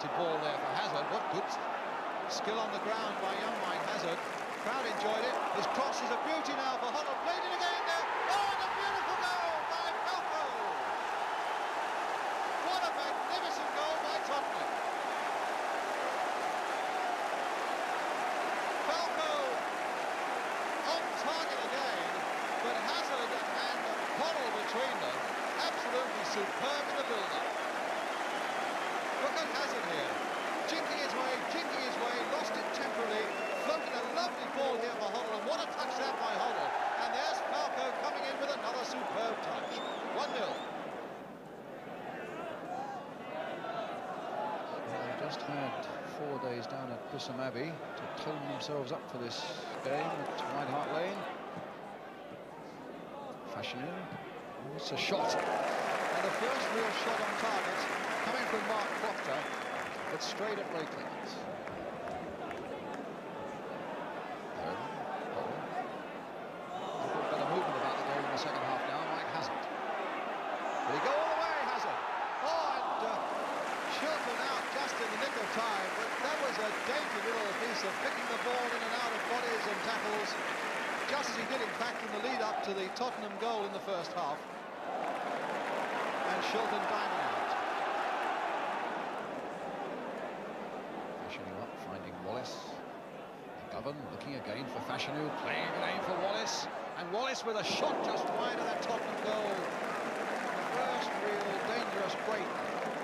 contested ball there for Hazard. What good skill on the ground by young Mike Hazard. Crowd enjoyed it. His cross is a beauty now for Hoddle. Played it again there. Oh, and a beautiful goal by Falco. What a magnificent goal by Tottenham. Falco on target again, but Hazard and Hoddle between them, absolutely superb in the build-up. Look at Hazard here, jinking his way, lost it temporarily, floated a lovely ball here for Hoddle, and what a touch that by Hoddle. And there's Falco coming in with another superb touch. 1-0. They've just had 4 days down at Bisham Abbey to tone themselves up for this game at White Hart Lane. Fashioning. It's a shot. And the first real shot on target coming from Mark Proctor, but straight at Ray Clements. Better movement about the game in the second half now. Mike Hazard. Did he go all the way, Hazard? Oh, and Shilton out just in the nick of time, but that was a dainty little piece of picking the ball in and out of bodies and tackles, just as he did, in fact, in the lead-up to the Tottenham goal in the first half. And Shilton diving out. Fashanu up, finding Wallace. McGovern looking again for Fashanu, playing again for Wallace. And Wallace with a shot just wide of that Tottenham goal. The first real dangerous break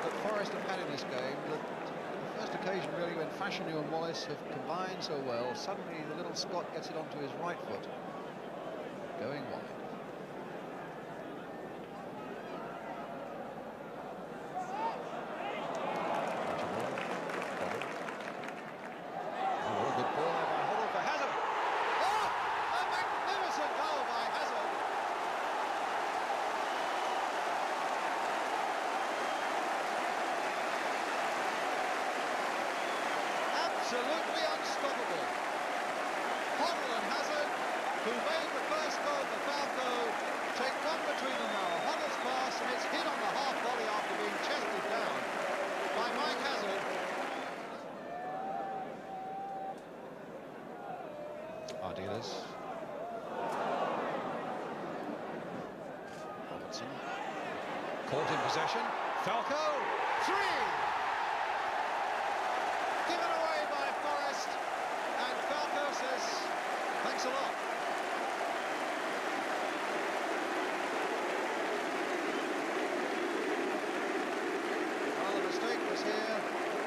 that Forest have had in this game. The first occasion really when Fashanu and Wallace have combined so well. Suddenly the little Scot gets it onto his right foot, going wide. Absolutely unstoppable. Hoddle and Hazard, who made the first goal for Falco, take one between them now. Hoddle's pass, and it's hit on the half volley after being chested down by Mike Hazard. Ardiles. Robertson. Caught in possession. Falco, 3! Given away by Forest, and Falco says, thanks a lot. Well, the mistake was here,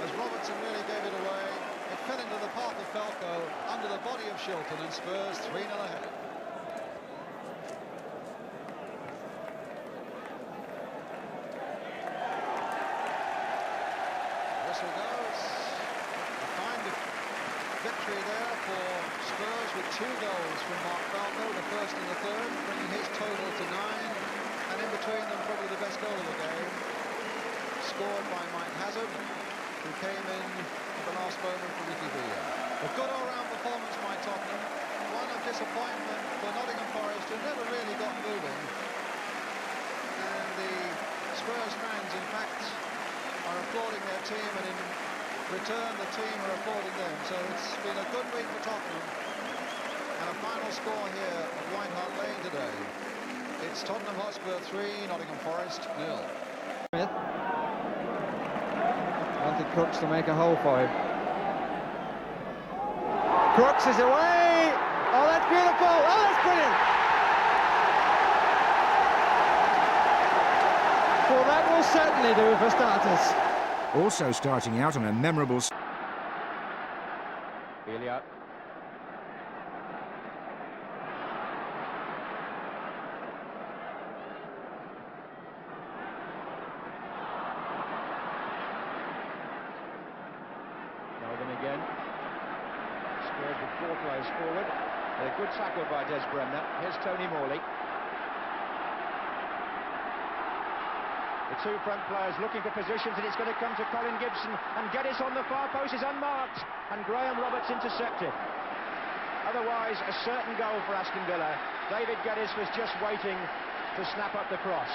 as Robertson really gave it away. It fell into the path of Falco, under the body of Shilton, and Spurs 3-0 ahead. Whistle goes. A fine victory there for Spurs with 2 goals from Mark Falco, the first and the third, bringing his total to 9. And in between them, probably the best goal of the game, scored by Mike Hazard, who came in at the last moment for Ricky Villa. A good all-round performance by Tottenham, one of disappointment for Nottingham Forest, who never really got moving. And the Spurs fans, in fact, are applauding their team, and in return the team are applauding them. So it's been a good week for Tottenham, and a final score here at White Hart Lane today. It's Tottenham Hotspur 3, Nottingham Forest 0. Wanted Crooks to make a hole for him. Crooks is away! Oh, that's beautiful! Oh, that's brilliant! Well, that will certainly do for starters. Also starting out on a memorable... Elia. Again. Spurs with 4 players forward. A good tackle by Des Bremner. Here's Tony Morley. The 2 front players looking for positions, and it's going to come to Colin Gibson, and Geddes on the far post is unmarked, and Graham Roberts intercepted. Otherwise, a certain goal for Aston Villa. David Geddes was just waiting to snap up the cross.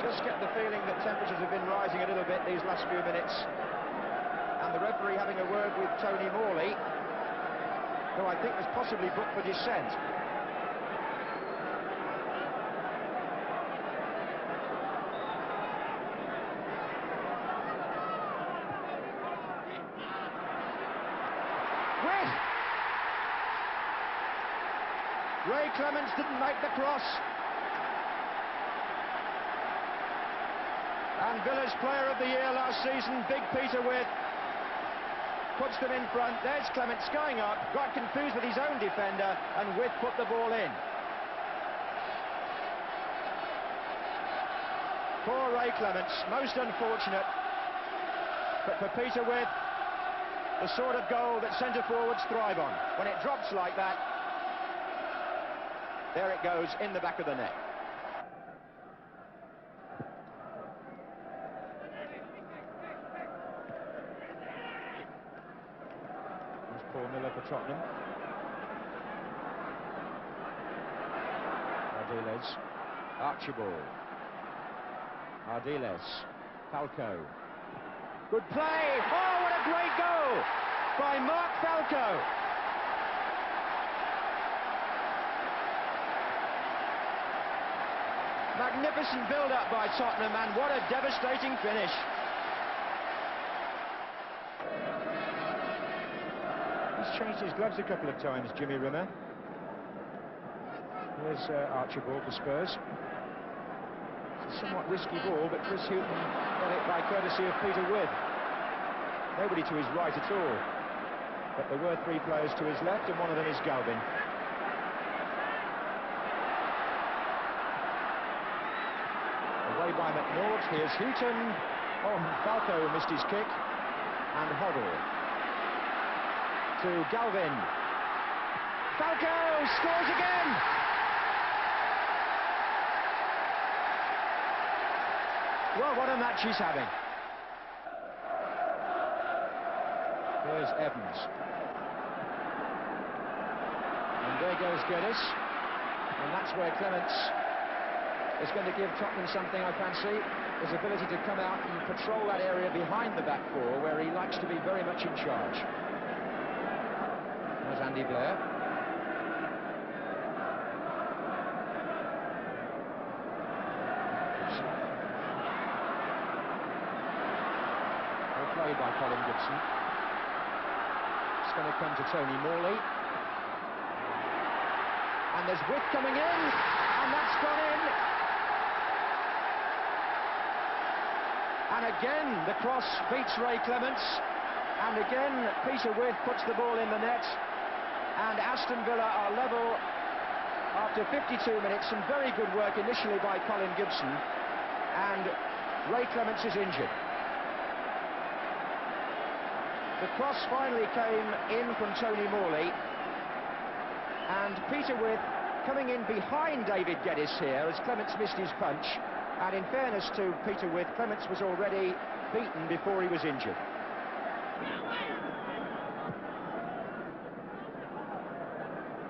Just get the feeling that temperatures have been rising a little bit these last few minutes. And the referee having a word with Tony Morley, who I think was possibly booked for dissent. Ray Clements didn't make the cross. And Villa's player of the year last season, Big Peter With, puts them in front. There's Clements going up, got confused with his own defender, and With put the ball in. Poor Ray Clements, most unfortunate. But for Peter With, the sort of goal that centre-forwards thrive on. When it drops like that, there it goes, in the back of the net. There's Paul Miller for Tottenham. Ardiles. Archibald. Ardiles. Falco. Good play! Oh, what a great goal by Mark Falco! Magnificent build-up by Tottenham, and what a devastating finish. He's changed his gloves a couple of times, Jimmy Rimmer. Here's Archibald for Spurs. It's a somewhat risky ball, but Chris Hughton got it by courtesy of Peter With. Nobody to his right at all. But there were three players to his left, and one of them is Galvin. Away by McNaught, here's Houghton. Oh, Falco missed his kick. And Hoddle. To Galvin. Falco scores again! Well, what a match he's having. Here's Evans. And there goes Geddes. And that's where Clements is going to give Tottenham something, I fancy. His ability to come out and patrol that area behind the back four, where he likes to be very much in charge. There's Andy Blair. Well played by Colin Gibson. It's going to come to Tony Morley. And there's With coming in, and that's gone in. And again, the cross beats Ray Clements. And again, Peter With puts the ball in the net. And Aston Villa are level after 52 minutes. Some very good work initially by Colin Gibson. And Ray Clements is injured. The cross finally came in from Tony Morley. And Peter With coming in behind David Geddes here as Clements missed his punch. And in fairness to Peter With, Clements was already beaten before he was injured.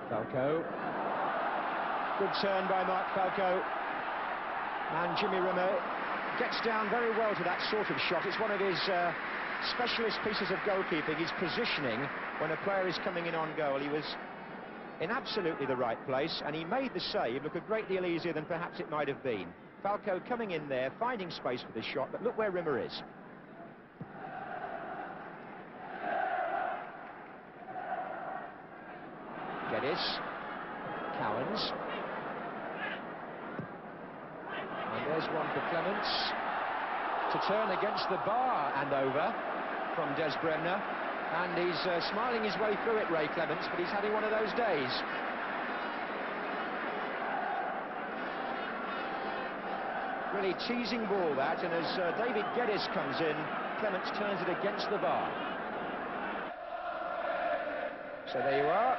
Falco. Good turn by Mark Falco. And Jimmy Rimmer gets down very well to that sort of shot. It's one of his specialist pieces of goalkeeping, his positioning when a player is coming in on goal. He was in absolutely the right place, and he made the save look a great deal easier than perhaps it might have been. Falco coming in there, finding space for this shot, but look where Rimmer is. Geddes. Cowans. And there's one for Clements. To turn against the bar and over from Des Bremner. And he's smiling his way through it, Ray Clements, but he's having one of those days. Really teasing ball that, and as David Geddes comes in, Clements turns it against the bar. So there you are.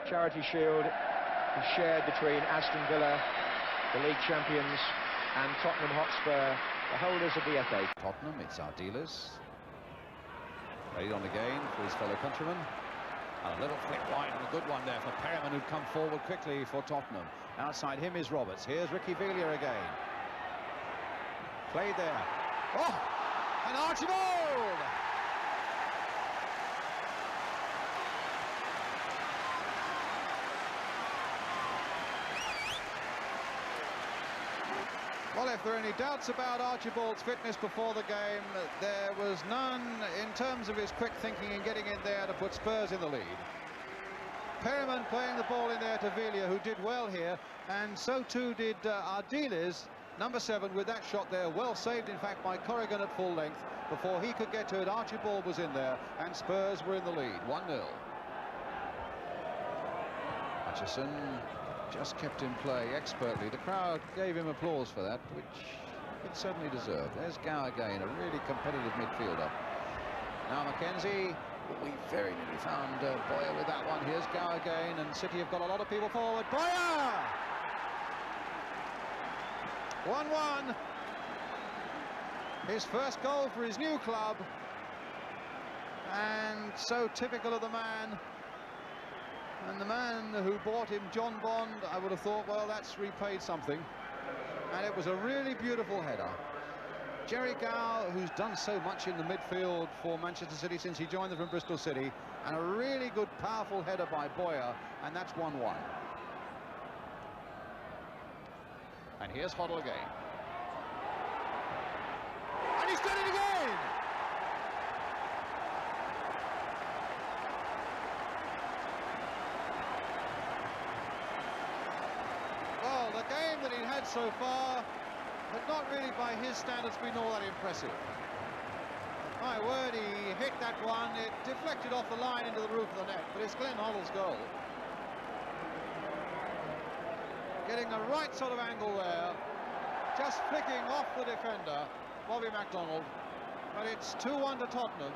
Charity Shield is shared between Aston Villa, the league champions, and Tottenham Hotspur, the holders of the FA. Tottenham, it's Ardiles. Played on again for his fellow countryman. And a little flick wide and a good one there for Perriman, who'd come forward quickly for Tottenham. Outside him is Roberts. Here's Ricky Villa again. Played there. Oh! And Archibald! Well, if there are any doubts about Archibald's fitness before the game, there was none in terms of his quick thinking and getting in there to put Spurs in the lead. Perryman playing the ball in there to Villa, who did well here, and so too did Ardiles, number 7, with that shot there. Well saved, in fact, by Corrigan at full length. Before he could get to it, Archibald was in there, and Spurs were in the lead, 1-0. Hutchison just kept in play expertly. The crowd gave him applause for that, which it certainly deserved. There's Gow again, a really competitive midfielder. Now Mackenzie, we very nearly found Boyer with that one. Here's Gow again, and City have got a lot of people forward. Boyer! 1-1. His first goal for his new club, and so typical of the man. And the man who bought him, John Bond, I would have thought, well, that's repaid something. And it was a really beautiful header. Jerry Gow, who's done so much in the midfield for Manchester City since he joined them from Bristol City, and a really good, powerful header by Boyer, and that's 1-1. And here's Hoddle again. And he's done it again! Well, the game that he had so far had not really, by his standards, been all that impressive. My word, he hit that one. It deflected off the line into the roof of the net, but it's Glenn Hoddle's goal. Getting the right sort of angle there, just flicking off the defender, Bobby MacDonald, but it's 2-1 to Tottenham.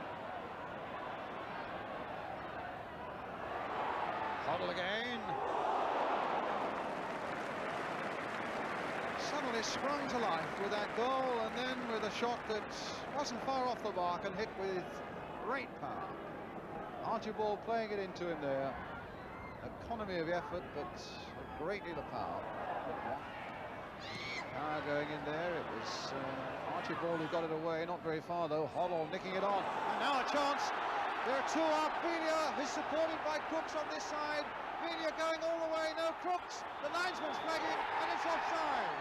Hoddle again. Suddenly sprung to life with that goal, and then with a shot that wasn't far off the mark and hit with great power. Archibald playing it into him there. Economy of effort, but a great deal of power. Going in there, it was Archibald who got it away, not very far though. Hoddle nicking it on, and now a chance. There are two up. Villa is supported by Crooks on this side. Villa going all the way, no Crooks. The linesman's flagging, and it's offside.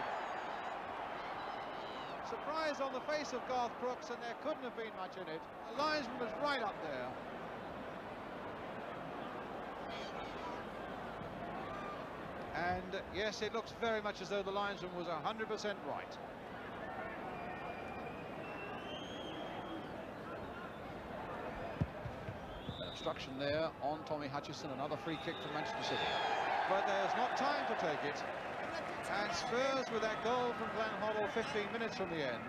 Surprise on the face of Garth Crooks, and there couldn't have been much in it. The linesman was right up there. And yes, it looks very much as though the linesman was 100% right. An obstruction there on Tommy Hutchison, another free kick for Manchester City. But there's not time to take it. And Spurs, with that goal from Glenn Hoddle 15 minutes from the end,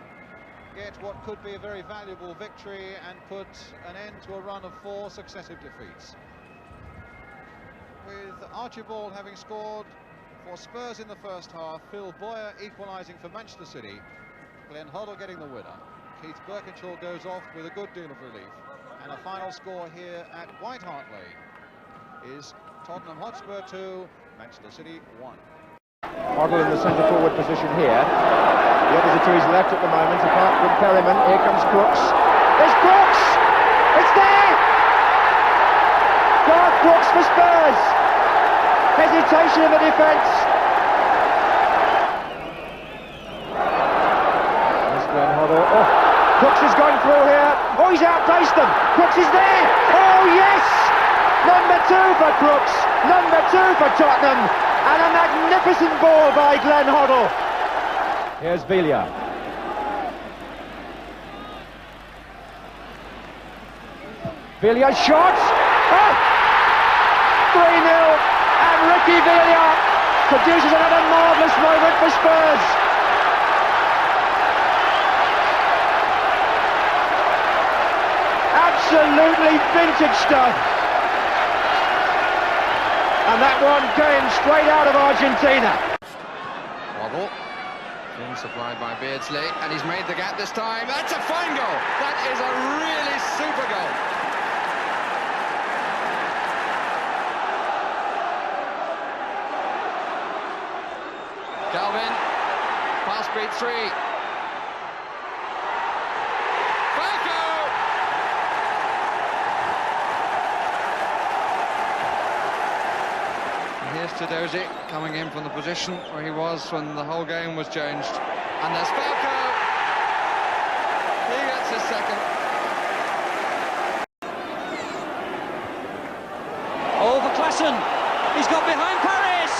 get what could be a very valuable victory and put an end to a run of 4 successive defeats. With Archibald having scored for Spurs in the first half, Phil Boyer equalising for Manchester City, Glenn Hoddle getting the winner. Keith Birkinshaw goes off with a good deal of relief. And a final score here at White Hart Lane is Tottenham Hotspur 2, Manchester City 1. Hoddle in the centre forward position here. The others are to his left at the moment, apart from Perryman. Here comes Crooks. There's Crooks! It's there! Garth Crooks for Spurs. Hesitation in the defence. There's Glenn Hoddle. Oh, Crooks is going through here. Oh, he's outpaced them. Crooks is there. Oh, yes! Number 2 for Crooks. Number 2 for Tottenham. And a magnificent ball by Glenn Hoddle. Here's Villa. Villa shot. Oh! 3-0. And Ricky Villa produces another marvellous moment for Spurs. Absolutely vintage stuff. And that one came straight out of Argentina. Hoddle, being supplied by Beardsley, and he's made the gap this time. That's a fine goal. That is a really super goal. Calvin, pass beat 3. Tedosi coming in from the position where he was when the whole game was changed. And there's Falco. He gets his second. Oh, for Klassen. He's got behind Paris.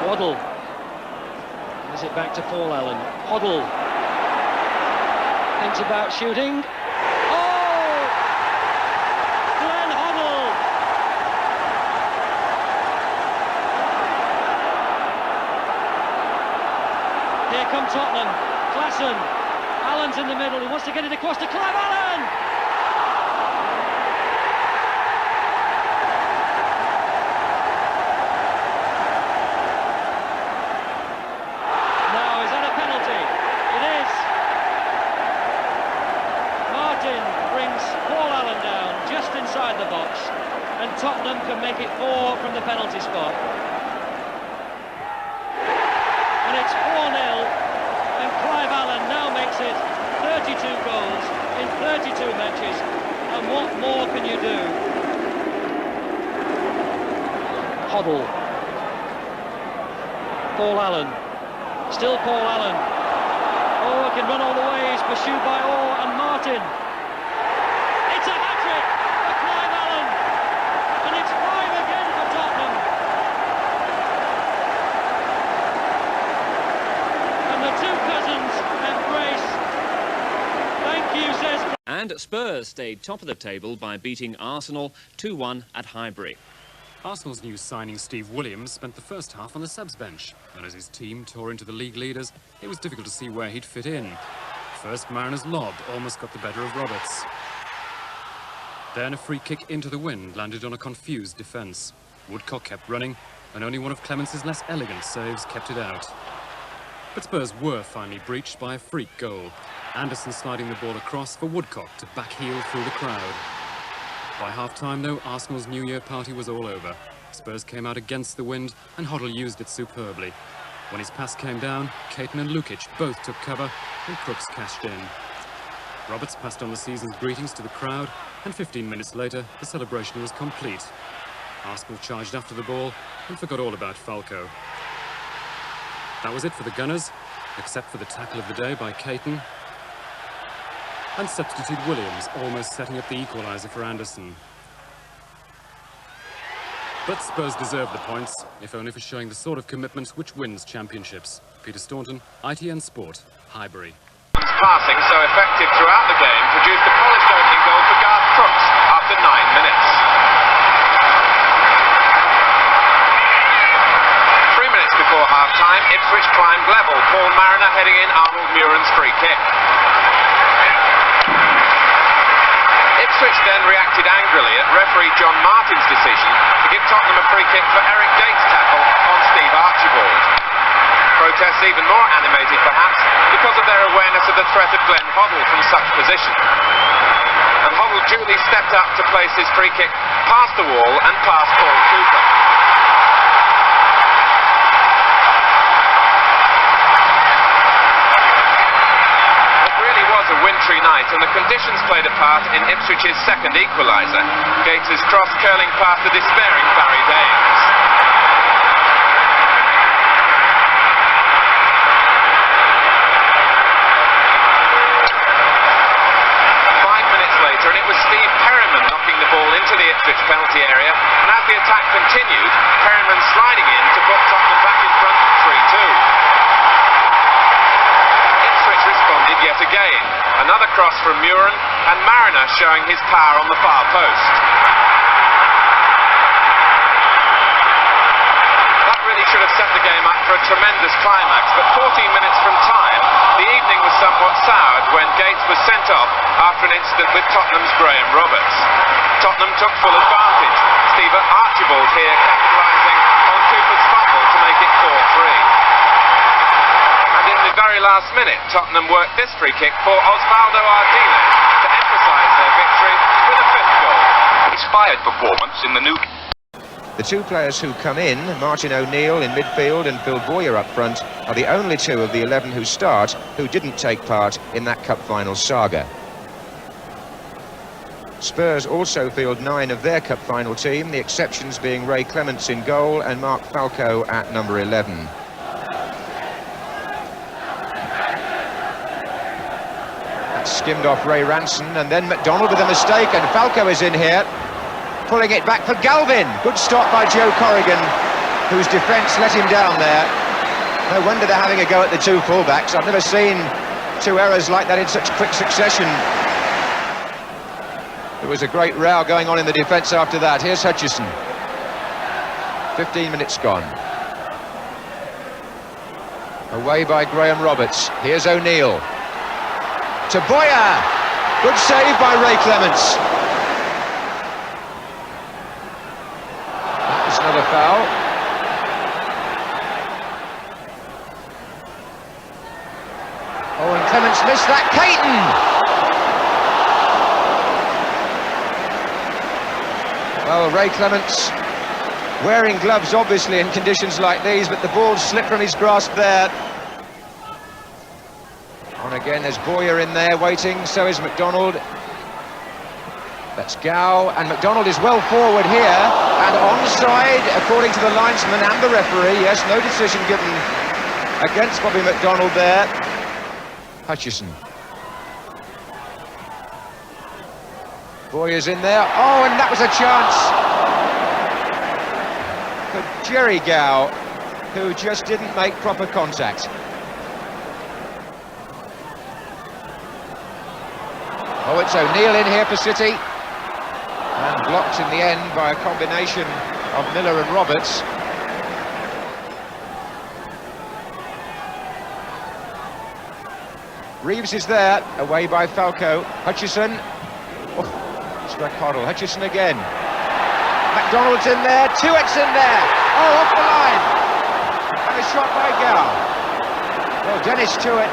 Waddle. Is it back to Paul Allen? Hoddle. Thinks about shooting. Oh! Glenn Hoddle! Here come Tottenham. Klassen. Allen's in the middle. He wants to get it across to Clive Allen! Now, is that a penalty? It is. Martin brings Paul Allen down just inside the box, and Tottenham can make it 4 from the penalty spot. And it's 4-0, and Clive Allen now makes it 32 goals in 32 matches, and what more can you do? Hoddle. Paul Allen. Still Paul Allen. Oh, can run all the way. He's pursued by Orr and Martin. It's a hat-trick for Clive Allen. And it's 5 again for Tottenham. And the two cousins embrace. Thank you, says. And Spurs stayed top of the table by beating Arsenal 2-1 at Highbury. Arsenal's new signing Steve Williams spent the first half on the subs bench, and as his team tore into the league leaders, it was difficult to see where he'd fit in. First, Mariner's lob almost got the better of Roberts. Then a free kick into the wind landed on a confused defence. Woodcock kept running, and only one of Clemence's less elegant saves kept it out. But Spurs were finally breached by a freak goal. Anderson sliding the ball across for Woodcock to backheel through the crowd. By half-time, though, Arsenal's New Year party was all over. Spurs came out against the wind, and Hoddle used it superbly. When his pass came down, Caton and Lukic both took cover, and Crooks cashed in. Roberts passed on the season's greetings to the crowd, and 15 minutes later, the celebration was complete. Arsenal charged after the ball, and forgot all about Falco. That was it for the Gunners, except for the tackle of the day by Caton, and substitute Williams, almost setting up the equaliser for Anderson. But Spurs deserved the points, if only for showing the sort of commitment which wins championships. Peter Staunton, ITN Sport, Highbury. Passing so effective throughout the game produced a polished opening goal for Garth Crooks after 9 minutes. 3 minutes before half-time, Ipswich climbed level. Paul Mariner heading in Arnold Muren's free kick. Ipswich then reacted angrily at referee John Martin's decision to give Tottenham a free kick for Eric Date's tackle on Steve Archibald. Protests even more animated perhaps because of their awareness of the threat of Glenn Hoddle from such position. And Hoddle duly stepped up to place his free kick past the wall and past Paul Cooper. A wintry night, and the conditions played a part in Ipswich's second equaliser. Gators' cross curling past the despairing Barry Daines. And it was Steve Perryman knocking the ball into the Ipswich penalty area, and as the attack continued, Perryman sliding in to put Tottenham back in front 3-2. Ipswich responded yet again. Another cross from Muren, and Mariner showing his power on the far post. That really should have set the game up for a tremendous climax, but 14 minutes from time, the evening was somewhat soured when Gates was sent off after an incident with Tottenham's Graham Roberts. Tottenham took full advantage. Steve Archibald here capitalising on Cooper's fumble to make it 4-3. And in the very last minute, Tottenham worked this free kick for Osvaldo Ardiles to emphasise their victory with a 5th goal. Inspired performance in the new... The two players who come in, Martin O'Neill in midfield and Phil Bowyer up front, are the only two of the 11 who start who didn't take part in that cup final saga. Spurs also field 9 of their cup final team, the exceptions being Ray Clements in goal and Mark Falco at number 11. That skimmed off Ray Ranson, and then McDonald with a mistake, and Falco is in here, pulling it back for Galvin. Good stop by Joe Corrigan, whose defence let him down there. No wonder they're having a go at the two fullbacks. I've never seen two errors like that in such quick succession. There was a great row going on in the defence after that. Here's Hutchison. 15 minutes gone. Away by Graham Roberts. Here's O'Neill. To Bowyer. Good save by Ray Clements. That was another foul. Oh, and Clements missed that. Caton! Well, Ray Clements wearing gloves, obviously, in conditions like these, but the ball slipped from his grasp there. On again, there's Bowyer in there waiting, so is McDonald. That's Gow, and McDonald is well forward here, and onside, according to the linesman and the referee. Yes, no decision given against Bobby McDonald there. Hutchison. Bowyer's in there. Oh, and that was a chance for Jerry Gow, who just didn't make proper contact. Oh, it's O'Neill in here for City, and blocked in the end by a combination of Miller and Roberts. Reeves is there, away by Falco. Hutchison. Oh. Struck Hoddle. Hutchison again. McDonald's in there. Tuett's in there. Oh, off the line. And a shot by Gow. Well, Dennis Tuett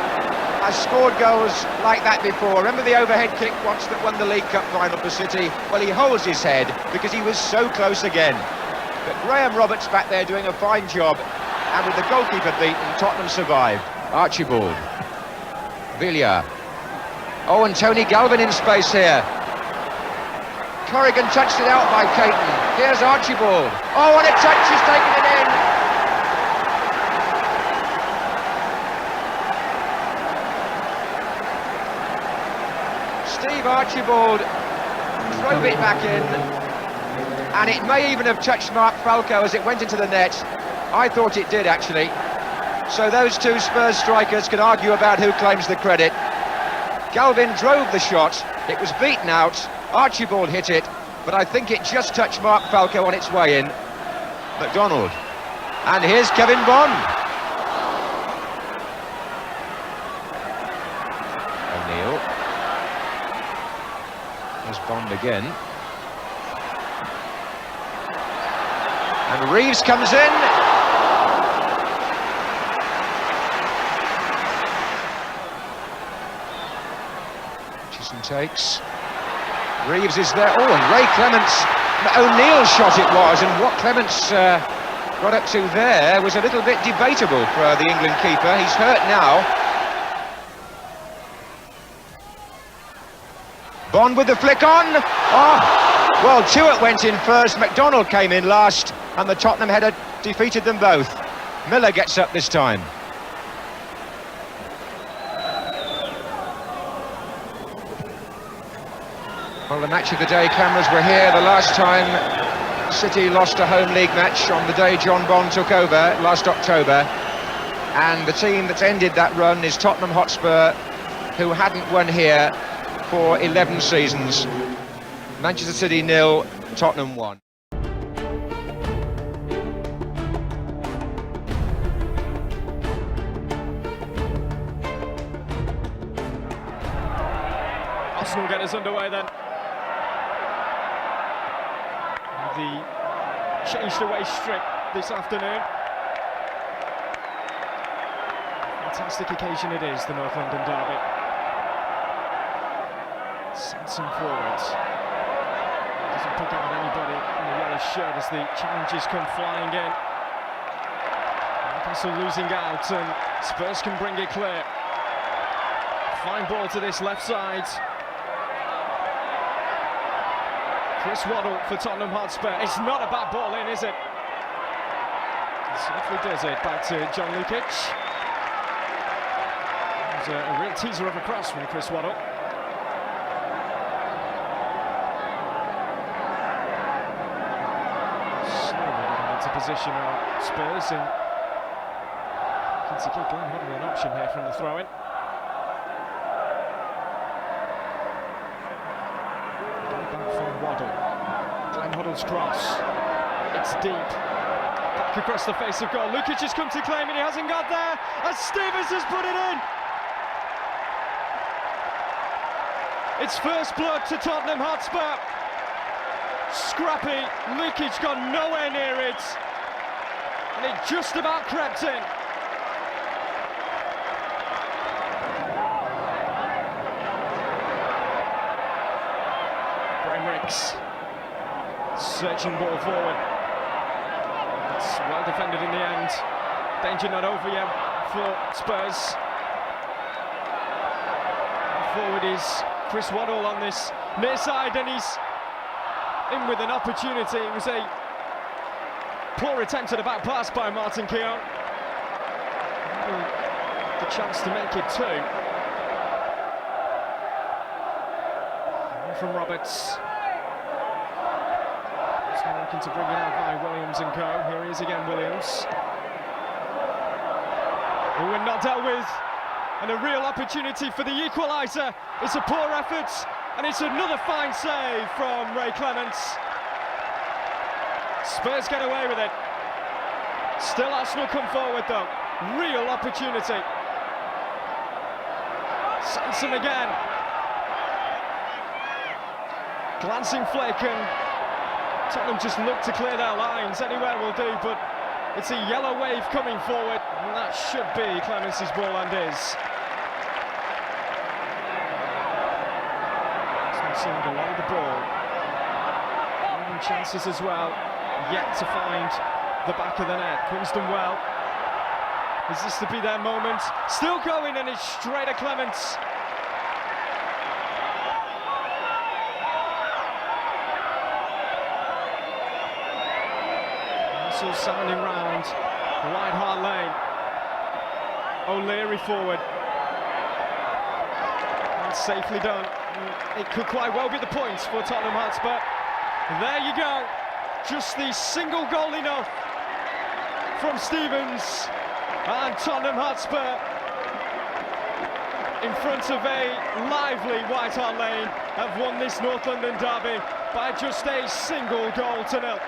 has scored goals like that before. Remember the overhead kick once that won the League Cup final for City? Well, he holds his head because he was so close again. But Graham Roberts back there doing a fine job. And with the goalkeeper beaten, Tottenham survived. Archibald. Villiers. Oh, and Tony Galvin in space here. Corrigan touched it out by Caton. Here's Archibald. Oh, and a touch, he's taken it in. Steve Archibald drove it back in, and it may even have touched Mark Falco as it went into the net. I thought it did, actually. So those two Spurs strikers can argue about who claims the credit. Galvin drove the shot. It was beaten out. Archibald hit it, but I think it just touched Mark Falco on its way in. McDonald. And here's Kevin Bond. O'Neill. There's Bond again. And Reeves comes in. Hutchison takes. Reeves is there. Oh, and Ray Clements. O'Neill's shot it was, and what Clements got up to there was a little bit debatable for the England keeper. He's hurt now. Bond with the flick on. Oh, well, Tuett went in first, McDonald came in last, and the Tottenham header defeated them both. Miller gets up this time. Well, the match of the day cameras were here the last time City lost a home league match, on the day John Bond took over last October. And the team that's ended that run is Tottenham Hotspur, who hadn't won here for 11 seasons. Manchester City 0, Tottenham 1. Arsenal get us underway then. The changed away strip this afternoon. Fantastic occasion it is, the North London derby. Sanson forwards. Doesn't pick out anybody in the yellow shirt as the challenges come flying in. Newcastle losing out, and Spurs can bring it clear. Fine ball to this left side. Chris Waddle for Tottenham Hotspur. It's not a bad ball in, is it? Safely does it. Back to John Lukic. There's a real teaser of a cross from Chris Waddle. Slowly getting into position on Spurs, and to give Glenn Hoddle an option here from the throw-in. Back from Waddle. Glenn Hoddle's cross. It's deep. Back across the face of goal. Lukic has come to claim, and he hasn't got there, as Stevens has put it in. It's first blood to Tottenham Hotspur. Scrappy. Lukic got nowhere near it, and it just about crept in. Searching ball forward. It's well defended in the end. Danger not over yet for Spurs. Forward is Chris Waddle on this near side, and he's in with an opportunity. It was a poor attempt at a back pass by Martin Keown. The chance to make it two. From Roberts. Looking to bring it out by Williams and co. Here he is again, Williams. Who were not dealt with, and a real opportunity for the equaliser. It's a poor effort, and it's another fine save from Ray Clements. Spurs get away with it. Still Arsenal come forward though. Real opportunity. Sanson again. Glancing flick, and Tottenham just look to clear their lines. Anywhere will do, but it's a yellow wave coming forward, and that should be Clements' ball and is. Seen below the ball. Chances as well, yet to find the back of the net. Quinston well. Is this to be their moment? Still going, and it's straight at Clements. Sounding round White Hart Lane. O'Leary forward. And safely done. It could quite well be the points for Tottenham Hotspur. There you go. Just the single goal enough from Stevens, and Tottenham Hotspur in front of a lively White Hart Lane have won this North London derby by just a single goal to nil.